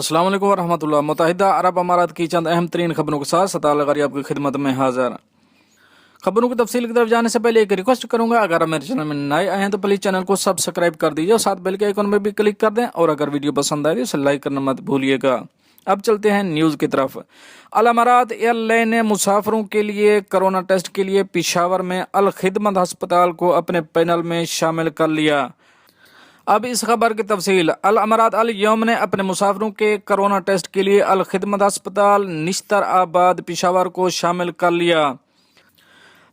अस्सलाम वालेकुम वरहमतुल्लाह। मुत्तहिदा अरब अमारात की चंद अहम तरीन खबरों के साथ सताल गरी आपकी खिदमत में हाजिर। खबरों की तफसील की तरफ जाने से पहले एक रिक्वेस्ट करूंगा, अगर आप मेरे चैनल में नए आए हैं तो प्लीज़ चैनल को सब्सक्राइब कर दीजिए और साथ बेल के आइकन में भी क्लिक कर दें, और अगर वीडियो पसंद आए तो इसे लाइक करना मत भूलिएगा। अब चलते हैं न्यूज़ की तरफ। अल अमारात एयरलाइन ने मुसाफिरों के लिए कोरोना टेस्ट के लिए पेशावर में अल खिदमत अस्पताल को अपने पैनल में शामिल कर लिया। अब इस खबर की तफसील। अल अमारात अल यौम ने अपने मुसाफिरों के कोरोना टेस्ट के लिए अल खिदमत अस्पताल निश्तर आबाद पेशावर को शामिल कर लिया,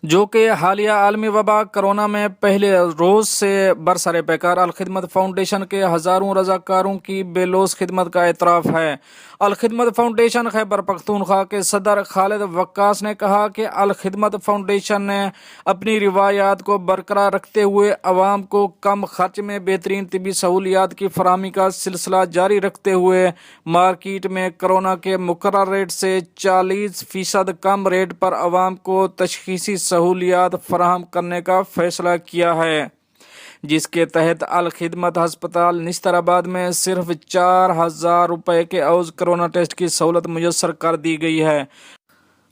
जो कि हालिया आलमी वबा कोरोना में पहले रोज से बरसरे बेकार अल खिदमत फाउंडेशन के हज़ारों रजाकारों की बेलोस खिदमत का एतराफ़ है। अल खिदमत फाउंडेशन खैबर पख्तूनख्वा के सदर खालिद वक्कास ने कहा कि अल खिदमत फाउंडेशन ने अपनी रिवायात को बरकरार रखते हुए अवाम को कम खर्च में बेहतरीन तिबी सहूलियात की फराहमी का सिलसिला जारी रखते हुए मार्केट में कोरोना के मुकर्रर रेट से 40% कम रेट पर अवाम को तशखीसी सहूलियात फराहम करने का फैसला किया है, जिसके तहत अल खिदमत अस्पताल निस्तराबाद में सिर्फ 4,000 रुपये के औज कोरोना टेस्ट की सहूलत मुयस्सर कर दी गई है।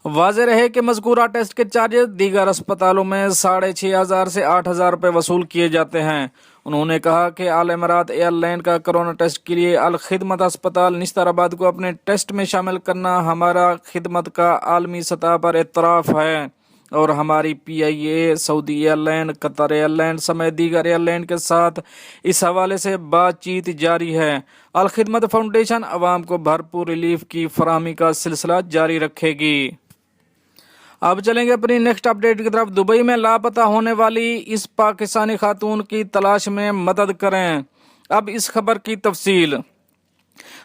वाज़ेह रहे कि मज़कूरा टेस्ट के चार्जेस दीगर अस्पतालों में 6,500 से 8,000 रुपये वसूल किए जाते हैं। उन्होंने कहा कि अल अमारात एयरलाइन का कोरोना टेस्ट के लिए अल खिदमत अस्पताल निस्तराबाद को अपने टेस्ट में शामिल करना हमारा खिदमत का आलमी सतह पर एतराफ़ है, और हमारी PIA, Saudi airline, Qatar airline समेत दीगर एयरलाइन के साथ इस हवाले से बातचीत जारी है। अल खिदमत फाउंडेशन अवाम को भरपूर रिलीफ की फराहमी का सिलसिला जारी रखेगी। अब चलेंगे अपनी नेक्स्ट अपडेट की तरफ। दुबई में लापता होने वाली इस पाकिस्तानी खातून की तलाश में मदद करें। अब इस खबर की तफसील।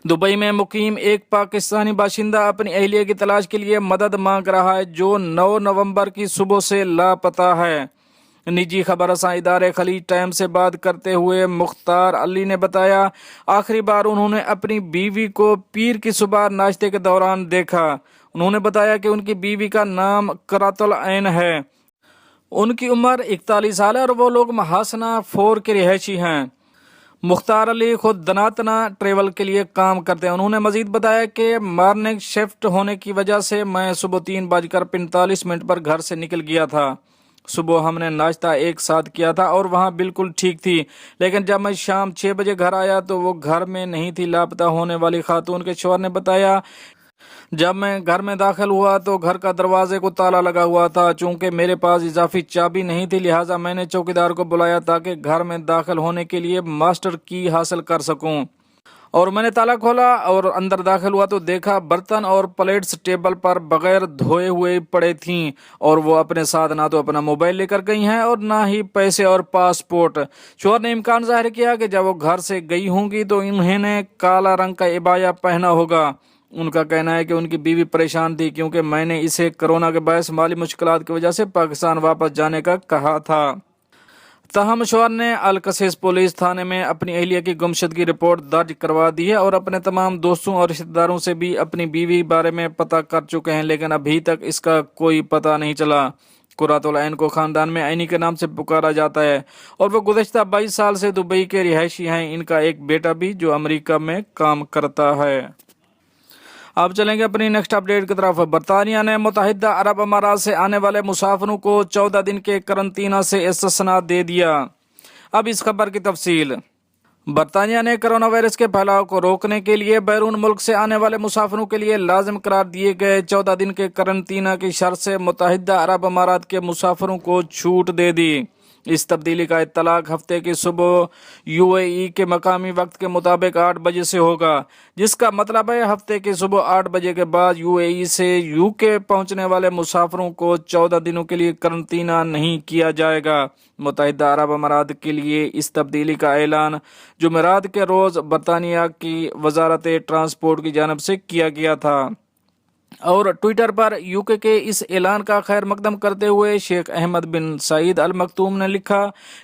दुबई में मुकीम एक पाकिस्तानी बाशिंदा अपनी अहलिया की तलाश के लिए मदद मांग रहा है, जो 9 नवंबर की सुबह से लापता है। निजी खबर रसां इदारे खलीज टाइम से बात करते हुए मुख्तार अली ने बताया, आखिरी बार उन्होंने अपनी बीवी को पीर की सुबह नाश्ते के दौरान देखा। उन्होंने बताया कि उनकी बीवी का नाम करातुल है, उनकी उम्र 41 साल है और वो लोग महासना 4 के रिहायशी हैं। मुख्तार अली खुद दनातना ट्रेवल के लिए काम करते हैं। उन्होंने मजीद बताया कि मॉर्निंग शिफ्ट होने की वजह से मैं सुबह 3:45 पर घर से निकल गया था। सुबह हमने नाश्ता एक साथ किया था और वहाँ बिल्कुल ठीक थी, लेकिन जब मैं शाम 6 बजे घर आया तो वो घर में नहीं थी। लापता होने वाली खातून के शौहर ने बताया, जब मैं घर में दाखिल हुआ तो घर का दरवाजे को ताला लगा हुआ था। चूंकि मेरे पास इजाफी चाबी नहीं थी, लिहाजा मैंने चौकीदार को बुलाया ताकि घर में दाखिल होने के लिए मास्टर की हासिल कर सकूं। और मैंने ताला खोला और अंदर दाखिल हुआ तो देखा बर्तन और प्लेट्स टेबल पर बगैर धोए हुए पड़े थीं, और वो अपने साथ ना तो अपना मोबाइल लेकर गई हैं और ना ही पैसे और पासपोर्ट। शौहर ने इम्कान जाहिर किया कि जब वो घर से गई होंगी तो इन्होंने काला रंग का इबाया पहना होगा। उनका कहना है कि उनकी बीवी परेशान थी, क्योंकि मैंने इसे कोरोना के बायस माली मुश्किलात की वजह से पाकिस्तान वापस जाने का कहा था। तहम शौहर ने अल-कसीस पुलिस थाने में अपनी अहलिया की गुमशुदगी रिपोर्ट दर्ज करवा दी है और अपने तमाम दोस्तों और रिश्तेदारों से भी अपनी बीवी बारे में पता कर चुके हैं, लेकिन अभी तक इसका कोई पता नहीं चला। कुरातुल को खानदान में ऐनी के नाम से पुकारा जाता है और वो गुज़श्ता 22 साल से दुबई के रिहायशी हैं। इनका एक बेटा भी जो अमेरिका में काम करता है। अब चलेंगे अपनी नेक्स्ट अपडेट की तरफ। बरतानिया ने मुत्तहिदा अरब अमारात से आने वाले मुसाफिरों को 14 दिन के करंतना से इस्तिस्ना दे दिया। अब इस खबर की तफसील। बरतानिया ने कोरोना वायरस के फैलाव को रोकने के लिए बैरून मुल्क से आने वाले मुसाफिरों के लिए लाजिम करार दिए गए 14 दिन के करंतना की शर्त से मुत्तहिदा अरब अमारात के मुसाफिरों को छूट दे दी। इस तब्दीली का इत्तलाक हफ्ते की सुबह UAE के मकामी वक्त के मुताबिक 8 बजे से होगा, जिसका मतलब है हफ्ते की सुबह 8 बजे के बाद UAE से UK पहुंचने वाले मुसाफिरों को 14 दिनों के लिए करंतना नहीं किया जाएगा। मुत्तहिदा अरब अमारात के लिए इस तब्दीली का ऐलान जुमेरात के रोज़ बरतानिया की वजारत ट्रांसपोर्ट की जानिब से किया गया था, और ट्विटर पर UK के इस ऐलान का खैर मकदम करते हुए शेख अहमद बिन सईद अल मखतूम ने लिखा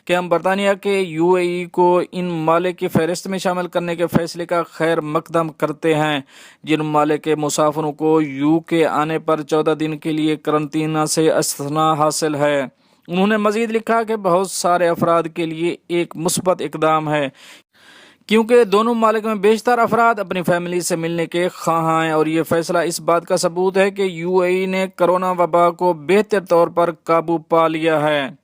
कि हम बरतानिया के UAE को इन मालिक की फहरिस्त में शामिल करने के फैसले का खैर मकदम करते हैं, जिन मालिक के मुसाफिरों को UK आने पर 14 दिन के लिए करंतना से इस्तिस्ना हासिल है। उन्होंने मजीद लिखा कि बहुत सारे अफराद के लिए एक मुस्बत इकदाम है क्योंकि दोनों ममालिक में बेशतर अफराद अपनी फैमिली से मिलने के ख्वाह हैं और ये फैसला इस बात का सबूत है कि यूएई ने कोरोना वबा को बेहतर तौर पर काबू पा लिया है।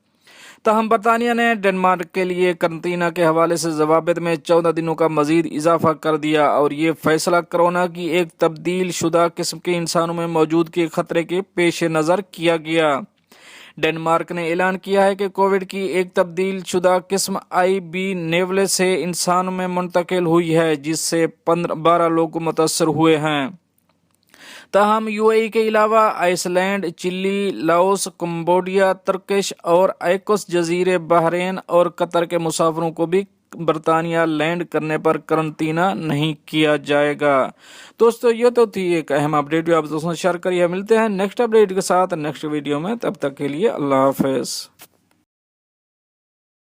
ताहम बरतानिया ने डेनमार्क के लिए करंतना के हवाले से ज़वाबित में 14 दिनों का मजीद इजाफा कर दिया और ये फैसला कोरोना की एक तब्दील शुदा किस्म के इंसानों में मौजूद के खतरे के पेश नज़र किया गया। डेनमार्क ने ऐलान किया है कि कोविड की एक तब्दील शुदा किस्म IB नेवले से इंसानों में मुंतकिल हुई है, जिससे 12 लोग मुतासर हुए हैं। ताहम यूएई के अलावा Iceland, Chile, Laos, Cambodia, Turks और आइकोस जजीरे, बहरीन और कतर के मुसाफिरों को भी बरतानिया लैंड करने पर करंतना नहीं किया जाएगा। दोस्तों ये तो थी एक अहम अपडेट जो आप दोस्तों शेयर करिए। मिलते हैं नेक्स्ट अपडेट के साथ नेक्स्ट वीडियो में, तब तक के लिए अल्लाह हाफिज।